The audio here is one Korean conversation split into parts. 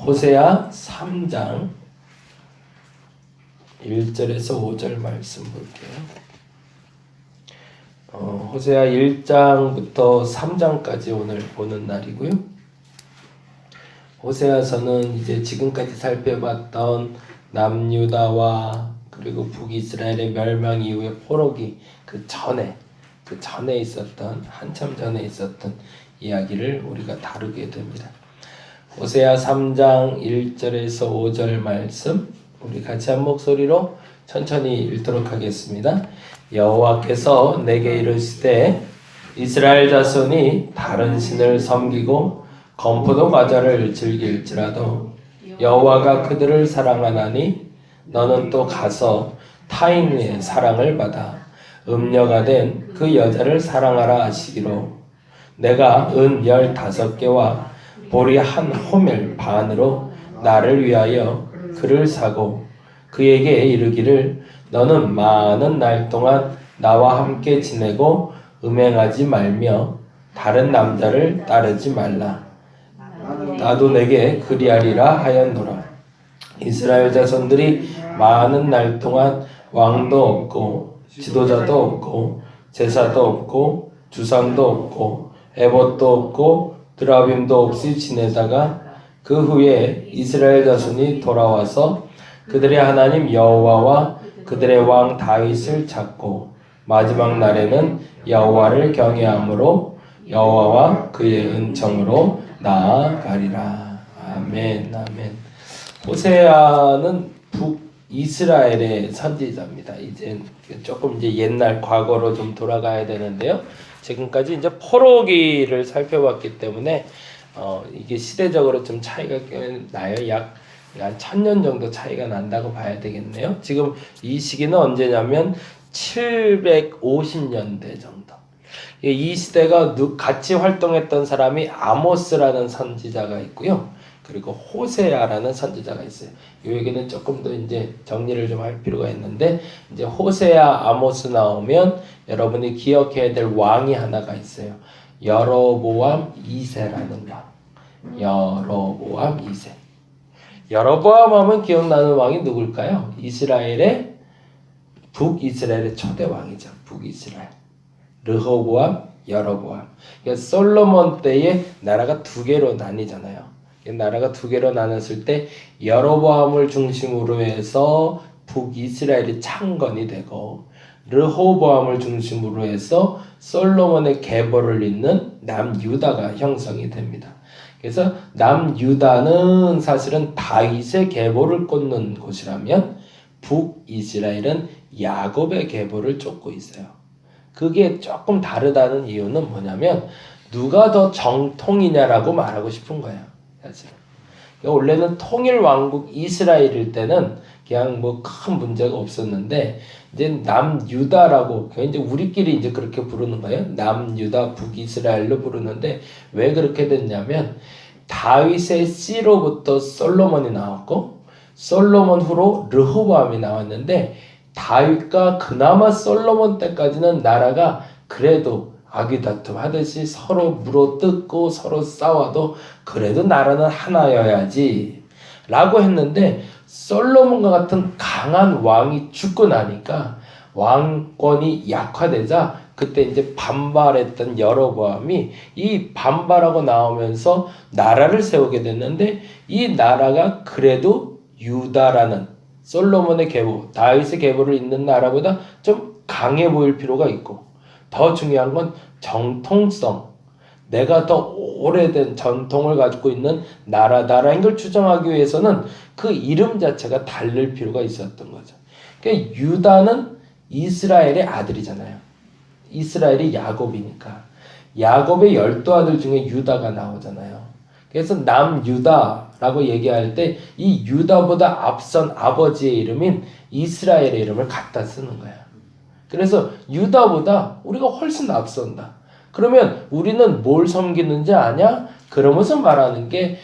호세아 3장 1절에서 5절 말씀 볼게요. 호세아 1장부터 3장까지 오늘 보는 날이고요. 호세아서는 이제 지금까지 살펴봤던 남유다와 그리고 북이스라엘의 멸망 이후의 포로기 그 전에 있었던 한참 전에 있었던 이야기를 우리가 다루게 됩니다. 호세아 3장 1절에서 5절 말씀 우리 같이 한 목소리로 천천히 읽도록 하겠습니다. 여호와께서 내게 이르시되 이스라엘 자손이 다른 신을 섬기고 건포도 과자를 즐길지라도 여호와가 그들을 사랑하나니 너는 또 가서 타인의 사랑을 받아 음녀가 된 그 여자를 사랑하라 하시기로 내가 은 15개와 보리 한 호멜 반으로 나를 위하여 그를 사고 그에게 이르기를 너는 많은 날 동안 나와 함께 지내고 음행하지 말며 다른 남자를 따르지 말라. 나도 내게 그리하리라 하였노라. 이스라엘 자손들이 많은 날 동안 왕도 없고 지도자도 없고 제사도 없고 주상도 없고 에봇도 없고 드라빔도 없이 지내다가 그 후에 이스라엘 자손이 돌아와서 그들의 하나님 여호와와 그들의 왕 다윗을 찾고 마지막 날에는 여호와를 경외함으로 여호와와 그의 은총으로 나아가리라. 아멘. 아멘. 호세아는 북이스라엘의 선지자입니다. 이제 조금 옛날 과거로 좀 돌아가야 되는데요. 지금까지 이제 포로기를 살펴봤기 때문에 이게 시대적으로 좀 차이가 꽤 나요. 약 한 1000년 정도 차이가 난다고 봐야 되겠네요. 지금 이 시기는 언제냐면 750년대 정도. 이 시대가 같이 활동했던 사람이 아모스라는 선지자가 있고요. 그리고 호세아라는 선지자가 있어요. 이 얘기는 조금 더 이제 정리를 좀 할 필요가 있는데, 이제 호세아, 아모스 나오면 여러분이 기억해야 될 왕이 하나가 있어요. 여로보암 2세라는 왕. 여로보암 2세. 여로보암 하면 기억나는 왕이 누굴까요? 북이스라엘의 초대 왕이죠. 북이스라엘. 르호보암, 여로보암. 그러니까 솔로몬 때에 나라가 두 개로 나뉘잖아요. 나라가 두 개로 나눴을 때 여로보암을 중심으로 해서 북이스라엘이 창건이 되고 르호보암을 중심으로 해서 솔로몬의 계보를 잇는 남유다가 형성이 됩니다. 그래서 남유다는 사실은 다윗의 계보를 꽂는 곳이라면 북이스라엘은 야곱의 계보를 쫓고 있어요. 그게 조금 다르다는 이유는 뭐냐면 누가 더 정통이냐라고 말하고 싶은 거예요. 사실. 원래는 통일 왕국 이스라엘일 때는 그냥 뭐 큰 문제가 없었는데 이제 남유다라고 이제 우리끼리 이제 그렇게 부르는 거예요. 남유다 북이스라엘로 부르는데 왜 그렇게 됐냐면 다윗의 씨로부터 솔로몬이 나왔고 솔로몬 후로 르호보암이 나왔는데 다윗과 그나마 솔로몬 때까지는 나라가 그래도 아귀다툼 하듯이 서로 물어뜯고 서로 싸워도 그래도 나라는 하나여야지 라고 했는데 솔로몬과 같은 강한 왕이 죽고 나니까 왕권이 약화되자 그때 이제 반발했던 여로보암이 이 반발하고 나오면서 나라를 세우게 됐는데 이 나라가 그래도 유다라는 솔로몬의 계보, 다윗의 계보를 잇는 나라보다 좀 강해 보일 필요가 있고 더 중요한 건 정통성. 내가 더 오래된 전통을 가지고 있는 나라인 걸 추정하기 위해서는 그 이름 자체가 다를 필요가 있었던 거죠. 그러니까 유다는 이스라엘의 아들이잖아요. 이스라엘이 야곱이니까. 야곱의 12아들 중에 유다가 나오잖아요. 그래서 남유다라고 얘기할 때 이 유다보다 앞선 아버지의 이름인 이스라엘의 이름을 갖다 쓰는 거예요. 그래서 유다보다 우리가 훨씬 앞선다. 그러면 우리는 뭘 섬기는지 아냐? 그러면서 말하는 게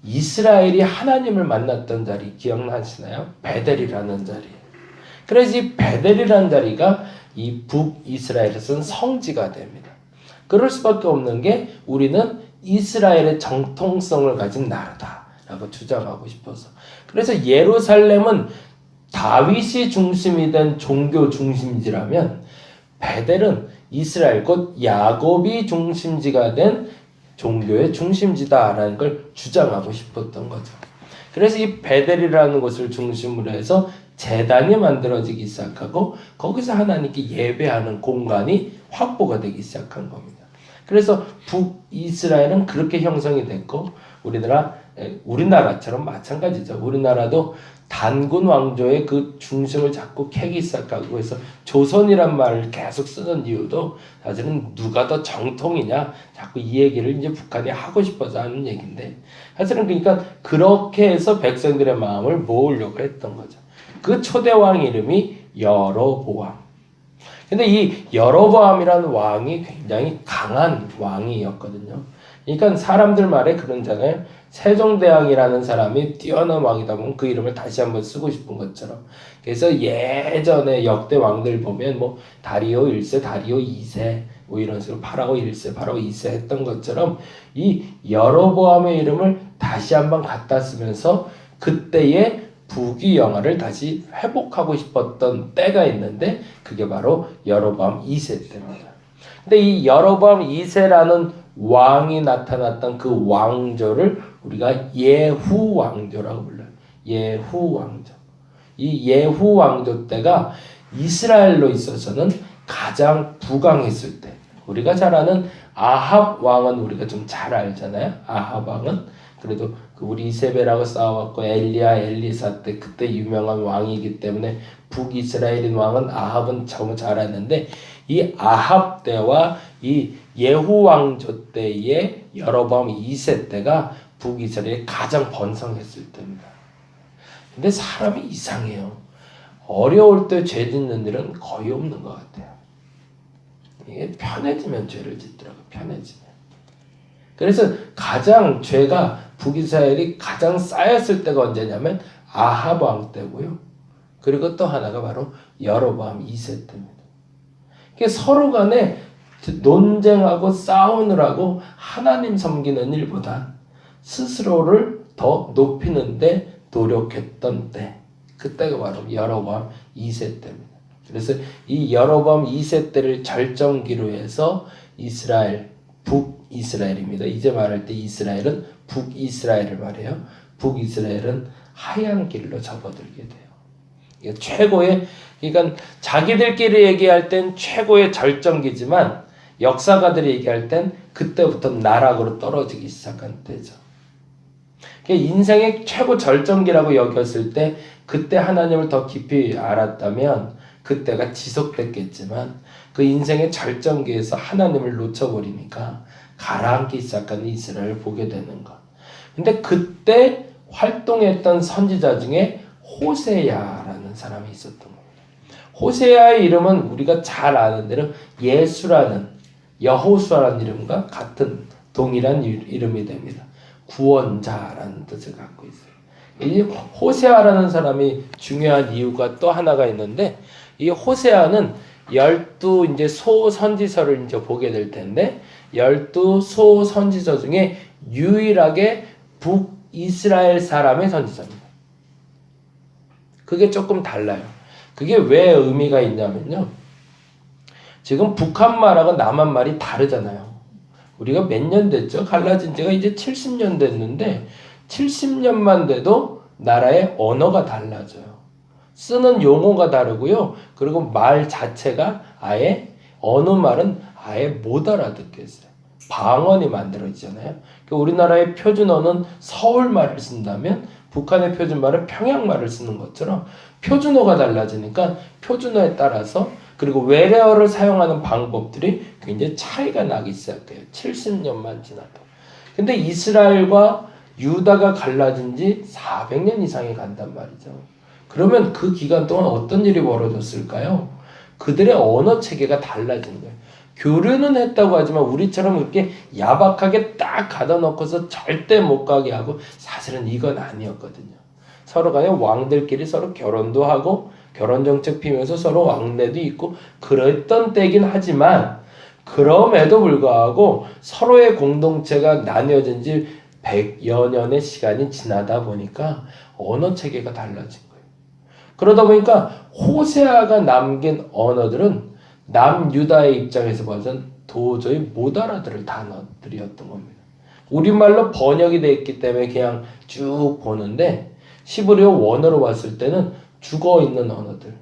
이스라엘이 하나님을 만났던 자리 기억나시나요? 베델이라는 자리. 그래서 이 베델이라는 자리가 이 북이스라엘에서는 성지가 됩니다. 그럴 수밖에 없는 게 우리는 이스라엘의 정통성을 가진 나라다 라고 주장하고 싶어서. 그래서 예루살렘은 다윗이 중심이 된 종교 중심지라면 베델은 이스라엘 곧 야곱이 중심지가 된 종교의 중심지다라는 걸 주장하고 싶었던 거죠. 그래서 이 베델이라는 곳을 중심으로 해서 제단이 만들어지기 시작하고 거기서 하나님께 예배하는 공간이 확보가 되기 시작한 겁니다. 그래서 북이스라엘은 그렇게 형성이 됐고 우리나라처럼 마찬가지죠. 우리나라도 단군 왕조의 그 중심을 자꾸 캐기 시작하고 해서 조선이란 말을 계속 쓰는 이유도 사실은 누가 더 정통이냐 자꾸 이 얘기를 이제 북한이 하고 싶어서 하는 얘기인데 사실은 그러니까 그렇게 해서 백성들의 마음을 모으려고 했던 거죠. 그 초대 왕 이름이 여로보암. 근데 이 여로보암이라는 왕이 굉장히 강한 왕이었거든요. 그러니까 사람들 말에 그런잖아요. 세종대왕이라는 사람이 뛰어난 왕이다 보면 그 이름을 다시 한번 쓰고 싶은 것처럼. 그래서 예전에 역대 왕들 보면 뭐 다리오 1세, 다리오 2세 뭐 이런 식으로 파라오 1세, 파라오 2세 했던 것처럼 이 여로보암의 이름을 다시 한번 갖다 쓰면서 그때의 부귀 영화를 다시 회복하고 싶었던 때가 있는데 그게 바로 여로보암 2세 때입니다. 근데 이 여로보암 2세라는 왕이 나타났던 그 왕조를 우리가 예후 왕조라고 불러요. 예후 왕조. 이 예후 왕조 때가 이스라엘로 있어서는 가장 부강했을 때. 우리가 잘 아는 아합 왕은 우리가 좀 잘 알잖아요. 아합 왕은 그래도 우리 이세벨하고 싸웠고 엘리야 엘리사 때 그때 유명한 왕이기 때문에 북이스라엘인 왕은 아합은 참 잘 아는데 이 아합 때와 이 예후 왕조 때의 여로보암 2세 때가 북이스라엘이 가장 번성했을 때입니다. 근데 사람이 이상해요. 어려울 때 죄 짓는 일은 거의 없는 것 같아요. 이게 편해지면 죄를 짓더라고요. 편해지면. 그래서 가장 죄가 북이스라엘이 가장 쌓였을 때가 언제냐면 아합 왕 때고요. 그리고 또 하나가 바로 여로보암 2세 때입니다. 서로 간에 논쟁하고 싸우느라고 하나님 섬기는 일보다 스스로를 더 높이는데 노력했던 때. 그때가 바로 여로보암 2세 때입니다. 그래서 이 여로보암 2세 때를 절정기로 해서 이스라엘, 북이스라엘입니다. 이제 말할 때 이스라엘은 북이스라엘을 말해요. 북이스라엘은 하얀 길로 접어들게 돼요. 이게 최고의, 그러니까 자기들끼리 얘기할 땐 최고의 절정기지만 역사가들이 얘기할 땐 그때부터 나락으로 떨어지기 시작한 때죠. 인생의 최고 절정기라고 여겼을 때 그때 하나님을 더 깊이 알았다면 그때가 지속됐겠지만 그 인생의 절정기에서 하나님을 놓쳐버리니까 가라앉기 시작한 이스라엘을 보게 되는 것. 근데 그때 활동했던 선지자 중에 호세야라는 사람이 있었던 겁니다. 호세야의 이름은 우리가 잘 아는 대로 예수라는 여호수아라는 이름과 같은 동일한 이름이 됩니다. 구원자라는 뜻을 갖고 있어요. 이 호세아라는 사람이 중요한 이유가 또 하나가 있는데 이 호세아는 12 이제 소선지서를 이제 보게 될 텐데 12 소선지서 중에 유일하게 북이스라엘 사람의 선지서입니다. 그게 조금 달라요. 그게 왜 의미가 있냐면요. 지금 북한 말하고 남한 말이 다르잖아요. 우리가 몇 년 됐죠? 갈라진 지가 이제 70년 됐는데 70년만 돼도 나라의 언어가 달라져요. 쓰는 용어가 다르고요. 그리고 말 자체가 아예 어느 말은 아예 못 알아듣겠어요. 방언이 만들어지잖아요. 우리나라의 표준어는 서울말을 쓴다면 북한의 표준말은 평양말을 쓰는 것처럼 표준어가 달라지니까 표준어에 따라서 그리고 외래어를 사용하는 방법들이 굉장히 차이가 나기 시작해요. 70년만 지나도. 근데 이스라엘과 유다가 갈라진 지 400년 이상이 간단 말이죠. 그러면 그 기간 동안 어떤 일이 벌어졌을까요? 그들의 언어 체계가 달라진 거예요. 교류는 했다고 하지만 우리처럼 그렇게 야박하게 딱 가둬놓고서 절대 못 가게 하고 사실은 이건 아니었거든요. 서로 간에 왕들끼리 서로 결혼도 하고 결혼정책 피우면서 서로 왕래도 있고 그랬던 때긴 하지만 그럼에도 불구하고 서로의 공동체가 나뉘어진 지 100여 년의 시간이 지나다 보니까 언어 체계가 달라진 거예요. 그러다 보니까 호세아가 남긴 언어들은 남유다의 입장에서 봐서는 도저히 못 알아들을 단어들이었던 겁니다. 우리말로 번역이 되어 있기 때문에 그냥 쭉 보는데 시브리어 원어로 봤을 때는 죽어있는 언어들,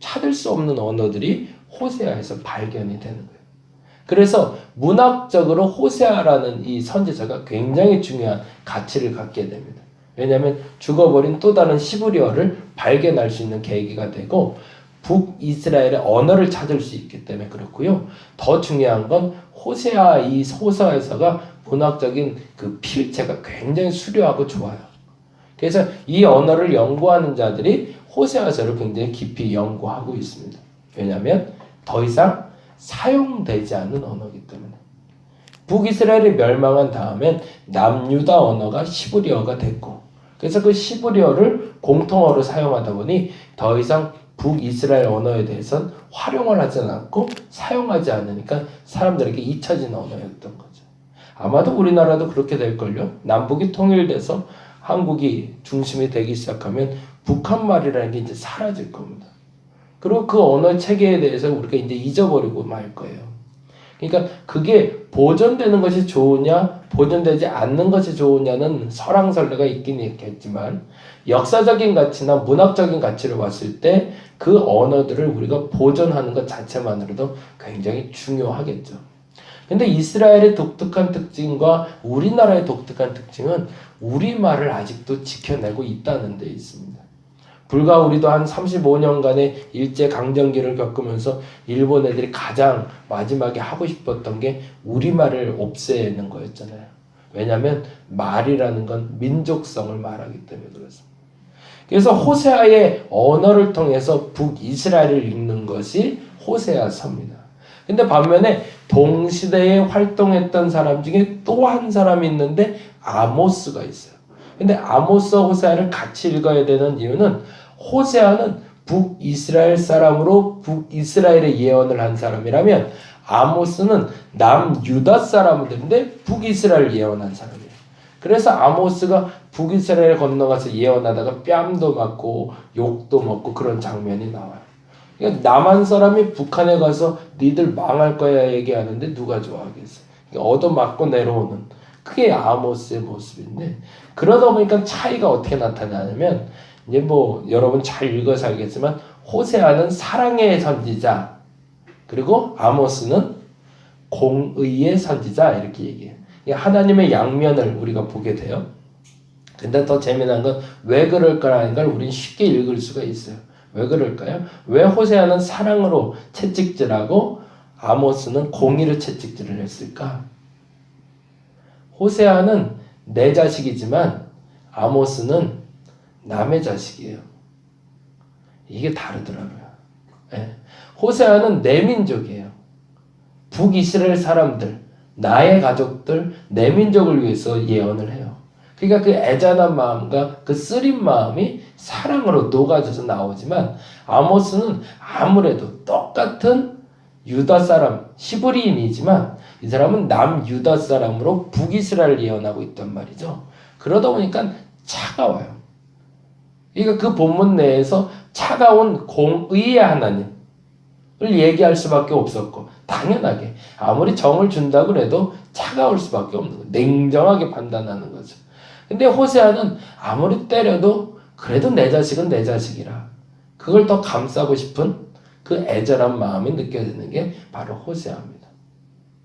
찾을 수 없는 언어들이 호세아에서 발견이 되는 거예요. 그래서 문학적으로 호세아라는 이 선지자가 굉장히 중요한 가치를 갖게 됩니다. 왜냐하면 죽어버린 또 다른 시브리어를 발견할 수 있는 계기가 되고 북이스라엘의 언어를 찾을 수 있기 때문에 그렇고요. 더 중요한 건 호세아 이 소서에서가 문학적인 그 필체가 굉장히 수려하고 좋아요. 그래서 이 언어를 연구하는 자들이 호세아서를 굉장히 깊이 연구하고 있습니다. 왜냐하면 더 이상 사용되지 않는 언어이기 때문에. 북이스라엘이 멸망한 다음엔 남유다 언어가 시브리어가 됐고, 그래서 그 시브리어를 공통어로 사용하다 보니 더 이상 북이스라엘 언어에 대해서는 활용을 하지 않고 사용하지 않으니까 사람들에게 잊혀진 언어였던 거죠. 아마도 우리나라도 그렇게 될걸요. 남북이 통일돼서 한국이 중심이 되기 시작하면 북한말이라는 게 이제 사라질 겁니다. 그리고 그 언어 체계에 대해서 우리가 이제 잊어버리고 말 거예요. 그러니까 그게 보존되는 것이 좋으냐, 보존되지 않는 것이 좋으냐는 설왕설래가 있긴 있겠지만 역사적인 가치나 문학적인 가치를 봤을 때 그 언어들을 우리가 보존하는 것 자체만으로도 굉장히 중요하겠죠. 근데 이스라엘의 독특한 특징과 우리나라의 독특한 특징은 우리말을 아직도 지켜내고 있다는 데 있습니다. 불과 우리도 한 35년간의 일제강점기를 겪으면서 일본 애들이 가장 마지막에 하고 싶었던 게 우리말을 없애는 거였잖아요. 왜냐하면 말이라는 건 민족성을 말하기 때문에 그렇습니다. 그래서 호세아의 언어를 통해서 북이스라엘을 읽는 것이 호세아서입니다. 근데 반면에 동시대에 활동했던 사람 중에 또 한 사람이 있는데 아모스가 있어요. 근데 아모스와 호세아를 같이 읽어야 되는 이유는 호세아는 북이스라엘 사람으로 북이스라엘의 예언을 한 사람이라면 아모스는 남유다 사람들인데 북이스라엘 예언한 사람이에요. 그래서 아모스가 북이스라엘 건너가서 예언하다가 뺨도 맞고 욕도 먹고 그런 장면이 나와요. 그러니까 남한 사람이 북한에 가서 니들 망할 거야 얘기하는데 누가 좋아하겠어요. 그러니까 얻어맞고 내려오는 그게 아모스의 모습인데 그러다 보니까 차이가 어떻게 나타나냐면 이제 뭐 여러분 잘 읽어서 알겠지만 호세아는 사랑의 선지자 그리고 아모스는 공의의 선지자 이렇게 얘기해요. 하나님의 양면을 우리가 보게 돼요. 근데 더 재미난 건 왜 그럴까라는 걸 우리는 쉽게 읽을 수가 있어요. 왜 그럴까요? 왜 호세아는 사랑으로 채찍질하고 아모스는 공의로 채찍질을 했을까? 호세아는 내 자식이지만 아모스는 남의 자식이에요. 이게 다르더라고요. 네. 호세아는 내 민족이에요. 북이스라엘 사람들, 나의 가족들, 내 민족을 위해서 예언을 해요. 그러니까 그 애잔한 마음과 그 쓰린 마음이 사랑으로 녹아져서 나오지만 아모스는 아무래도 똑같은 유다 사람, 시브리인이지만 이 사람은 남유다 사람으로 북이스라엘 예언하고 있단 말이죠. 그러다 보니까 차가워요. 그러니까 그 본문 내에서 차가운 공의의 하나님을 얘기할 수밖에 없었고 당연하게 아무리 정을 준다고 해도 차가울 수밖에 없는 거예요. 냉정하게 판단하는 거죠. 근데 호세아는 아무리 때려도 그래도 내 자식은 내 자식이라 그걸 더 감싸고 싶은 그 애절한 마음이 느껴지는 게 바로 호세아입니다.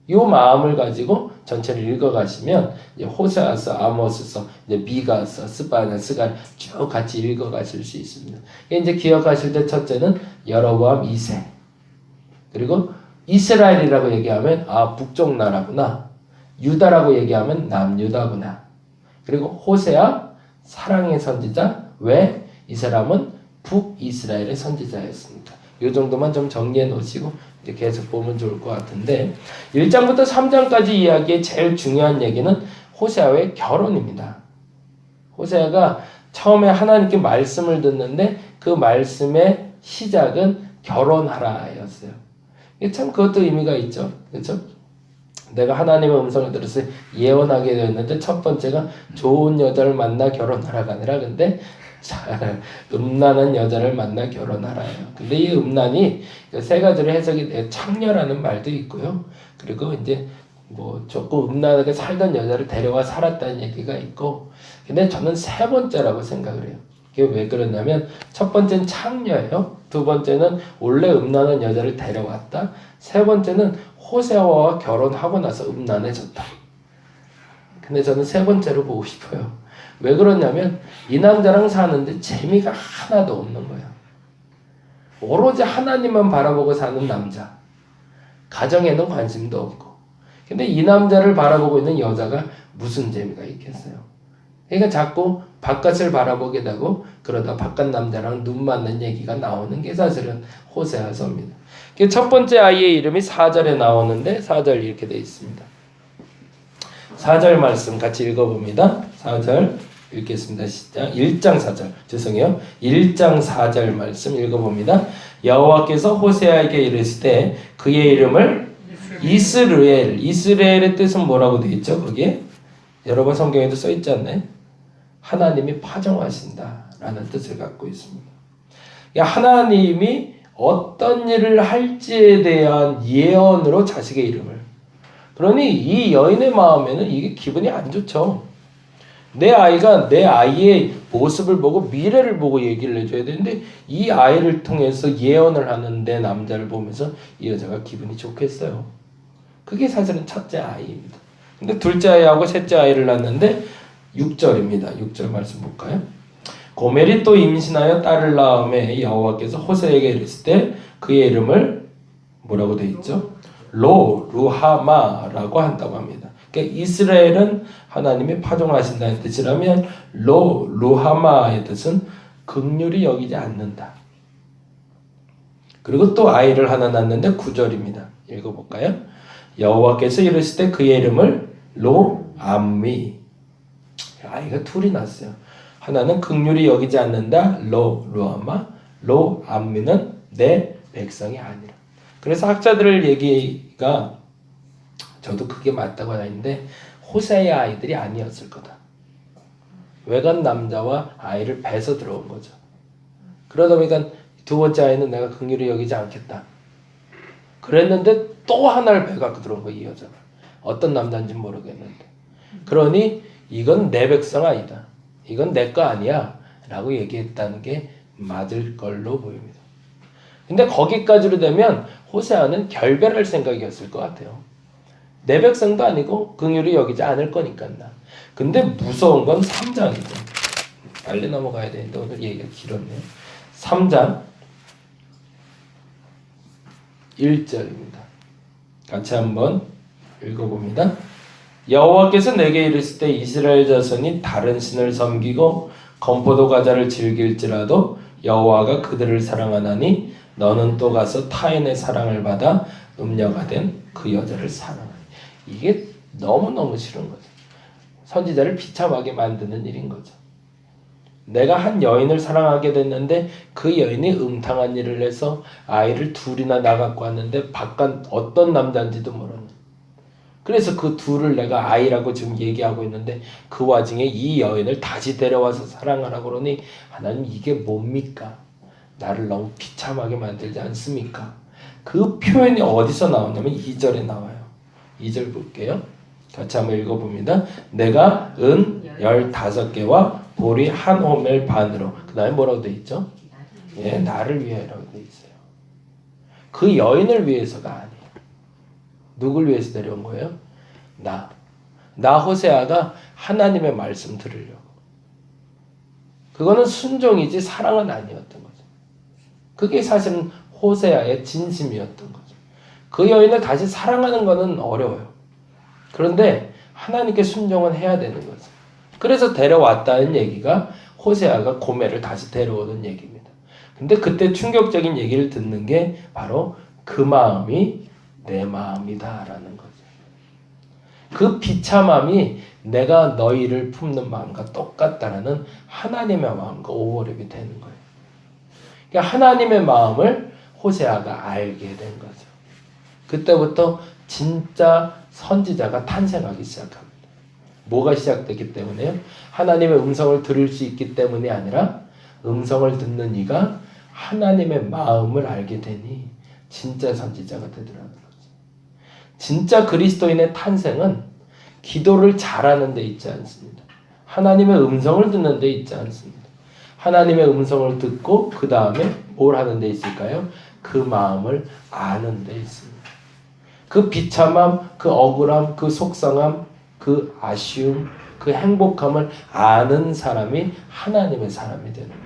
이 마음을 가지고 전체를 읽어가시면 이제 호세아서, 아모스서, 이제 미가서, 스바냐, 스갈 쭉 같이 읽어가실 수 있습니다. 이제 기억하실 때 첫째는 여로보암 2세 그리고 이스라엘이라고 얘기하면 아 북쪽 나라구나 유다라고 얘기하면 남유다구나 그리고 호세아 사랑의 선지자 왜 이 사람은 북이스라엘의 선지자였습니까? 이 정도만 좀 정리해 놓으시고 이제 계속 보면 좋을 것 같은데 1장부터 3장까지 이야기의 제일 중요한 얘기는 호세아의 결혼입니다. 호세아가 처음에 하나님께 말씀을 듣는데 그 말씀의 시작은 결혼하라였어요. 참 그것도 의미가 있죠. 그렇죠? 내가 하나님의 음성을 들어서 예언하게 되었는데 첫 번째가 좋은 여자를 만나 결혼하라가 아니라 근데 음란한 여자를 만나 결혼하라예요. 근데 이 음란이 세 가지로 해석이 돼요. 창녀라는 말도 있고요. 그리고 이제 뭐 조금 음란하게 살던 여자를 데려와 살았다는 얘기가 있고, 근데 저는 세 번째라고 생각을 해요. 이게 왜 그러냐면 첫 번째는 창녀예요. 두 번째는 원래 음란한 여자를 데려왔다. 세 번째는 호세아와 결혼하고 나서 음란해졌다. 근데 저는 세 번째로 보고 싶어요. 왜 그러냐면 이 남자랑 사는데 재미가 하나도 없는 거야. 오로지 하나님만 바라보고 사는 남자. 가정에는 관심도 없고. 근데 이 남자를 바라보고 있는 여자가 무슨 재미가 있겠어요. 그러니까 자꾸 바깥을 바라보게 되고 그러다 바깥 남자랑 눈 맞는 얘기가 나오는 게 사실은 호세아서입니다. 첫 번째 아이의 이름이 4절에 나오는데 4절 이렇게 되어 있습니다. 4절 말씀 같이 읽어봅니다. 4절 읽겠습니다. 시작. 1장 4절 죄송해요. 1장 4절 말씀 읽어봅니다. 여호와께서 호세아에게 이르시되 그의 이름을 이스라엘. 이스라엘의 뜻은 뭐라고 되어 있죠? 거기에 여러분 성경에도 써 있지 않나요? 하나님이 파종하신다라는 뜻을 갖고 있습니다. 하나님이 어떤 일을 할지에 대한 예언으로 자식의 이름을. 그러니 이 여인의 마음에는 이게 기분이 안 좋죠. 내 아이가 내 아이의 모습을 보고 미래를 보고 얘기를 해줘야 되는데 이 아이를 통해서 예언을 하는 내 남자를 보면서 이 여자가 기분이 좋겠어요. 그게 사실은 첫째 아이입니다. 근데 둘째 아이하고 셋째 아이를 낳았는데 6절입니다. 6절 말씀 볼까요? 고멜이 또 임신하여 딸을 낳음에 여호와께서 호세에게 이르실 때 그의 이름을 뭐라고 되어 있죠? 루하마라고 한다고 합니다. 그러니까 이스라엘은 하나님이 파종하신다는 뜻이라면 루하마의 뜻은 긍휼히 여기지 않는다. 그리고 또 아이를 하나 낳았는데 9절입니다. 읽어볼까요? 여호와께서 이르실 때 그의 이름을 로암미. 아이가 둘이 났어요. 하나는 긍휼히 여기지 않는다. 루하마. 로암미는 내 백성이 아니라. 그래서 학자들의 얘기가 저도 그게 맞다고 하는데 호세의 아이들이 아니었을 거다. 외간 남자와 아이를 배서 들어온 거죠. 그러다 보니까 두 번째 아이는 내가 긍휼히 여기지 않겠다. 그랬는데 또 하나를 배 갖고 들어온 거야, 이 여자가. 어떤 남자인지 모르겠는데. 그러니 이건 내 백성 아니다. 이건 내 거 아니야. 라고 얘기했다는 게 맞을 걸로 보입니다. 근데 거기까지로 되면 호세아는 결별할 생각이었을 것 같아요. 내 백성도 아니고 긍휼히 여기지 않을 거니까 나. 근데 무서운 건 3장이죠. 빨리 넘어가야 되는데 오늘 얘기가 길었네요. 3장 1절입니다. 같이 한번 읽어봅니다. 여호와께서 내게 이르실 때 이스라엘 자손이 다른 신을 섬기고 건포도 과자를 즐길지라도 여호와가 그들을 사랑하나니 너는 또 가서 타인의 사랑을 받아 음녀가 된 그 여자를 사랑하니. 이게 너무너무 싫은 거죠. 선지자를 비참하게 만드는 일인 거죠. 내가 한 여인을 사랑하게 됐는데 그 여인이 음탕한 일을 해서 아이를 둘이나 낳아갖고 왔는데 바깥 어떤 남자인지도 모르는. 그래서 그 둘을 내가 아이라고 지금 얘기하고 있는데 그 와중에 이 여인을 다시 데려와서 사랑하라고 그러니 하나님 이게 뭡니까? 나를 너무 비참하게 만들지 않습니까? 그 표현이 어디서 나오냐면 2절에 나와요. 2절 볼게요. 같이 한번 읽어봅니다. 내가 은 15개와 보리 한 호멜 반으로. 그 다음에 뭐라고 되어 있죠? 예, 나를 위하여라고 되어 있어요. 그 여인을 위해서가 아니에요. 누굴 위해서 데려온 거예요? 나 호세아가 하나님의 말씀 들으려고. 그거는 순종이지 사랑은 아니었던 거죠. 그게 사실은 호세아의 진심이었던 거죠. 그 여인을 다시 사랑하는 거는 어려워요. 그런데 하나님께 순종은 해야 되는 거죠. 그래서 데려왔다는 얘기가 호세아가 고멜을 다시 데려오는 얘기입니다. 근데 그때 충격적인 얘기를 듣는 게 바로 그 마음이 내 마음이다라는 거죠. 그 비참함이 내가 너희를 품는 마음과 똑같다라는 하나님의 마음과 오버랩이 되는 거예요. 그러니까 하나님의 마음을 호세아가 알게 된 거죠. 그때부터 진짜 선지자가 탄생하기 시작합니다. 뭐가 시작되기 때문에요? 하나님의 음성을 들을 수 있기 때문이 아니라 음성을 듣는 이가 하나님의 마음을 알게 되니 진짜 선지자가 되더라는 거죠. 진짜 그리스도인의 탄생은 기도를 잘하는 데 있지 않습니다. 하나님의 음성을 듣는 데 있지 않습니다. 하나님의 음성을 듣고 그 다음에 뭘 하는 데 있을까요? 그 마음을 아는 데 있습니다. 그 비참함, 그 억울함, 그 속상함, 그 아쉬움, 그 행복함을 아는 사람이 하나님의 사람이 되는 거예요.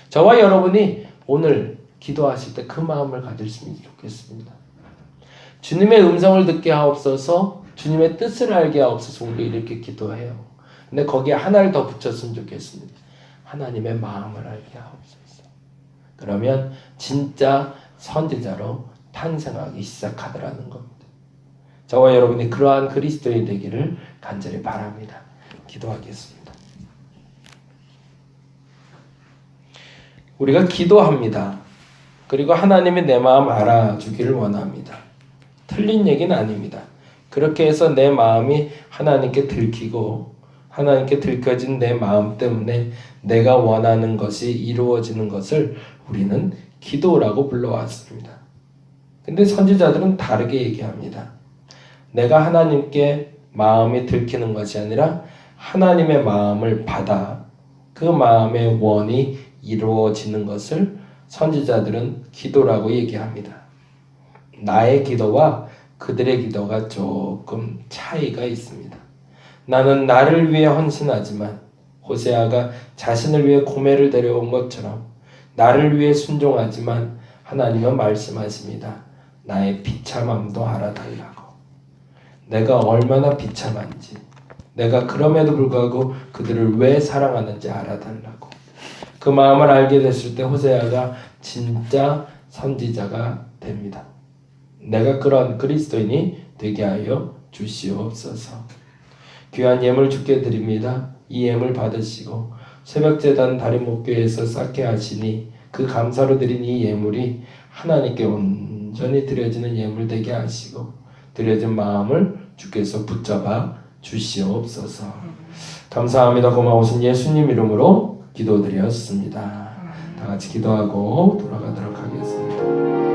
저와 여러분이 오늘 기도하실 때 그 마음을 가졌으면 좋겠습니다. 주님의 음성을 듣게 하옵소서, 주님의 뜻을 알게 하옵소서. 우리 이렇게 기도해요. 근데 거기에 하나를 더 붙였으면 좋겠습니다. 하나님의 마음을 알게 하옵소서. 그러면 진짜 선지자로 탄생하기 시작하더라는 겁니다. 저와 여러분이 그러한 그리스도인이 되기를 간절히 바랍니다. 기도하겠습니다. 우리가 기도합니다. 그리고 하나님이 내 마음 알아주기를 원합니다. 틀린 얘기는 아닙니다. 그렇게 해서 내 마음이 하나님께 들키고 하나님께 들켜진 내 마음 때문에 내가 원하는 것이 이루어지는 것을 우리는 기도라고 불러왔습니다. 근데 선지자들은 다르게 얘기합니다. 내가 하나님께 마음이 들키는 것이 아니라 하나님의 마음을 받아 그 마음의 원이 이루어지는 것을 선지자들은 기도라고 얘기합니다. 나의 기도와 그들의 기도가 조금 차이가 있습니다. 나는 나를 위해 헌신하지만 호세아가 자신을 위해 고멜을 데려온 것처럼 나를 위해 순종하지만 하나님은 말씀하십니다. 나의 비참함도 알아달라고. 내가 얼마나 비참한지, 내가 그럼에도 불구하고 그들을 왜 사랑하는지 알아달라고. 그 마음을 알게 됐을 때 호세아가 진짜 선지자가 됩니다. 내가 그런 그리스도인이 되게 하여 주시옵소서. 귀한 예물 주께 드립니다. 이 예물 받으시고 새벽제단 다림목교에서 쌓게 하시니 그 감사로 드린 이 예물이 하나님께 온전히 드려지는 예물 되게 하시고 드려진 마음을 주께서 붙잡아 주시옵소서. 감사합니다. 고마우신 예수님 이름으로 기도드렸습니다. 다 같이 기도하고 돌아가도록 하겠습니다.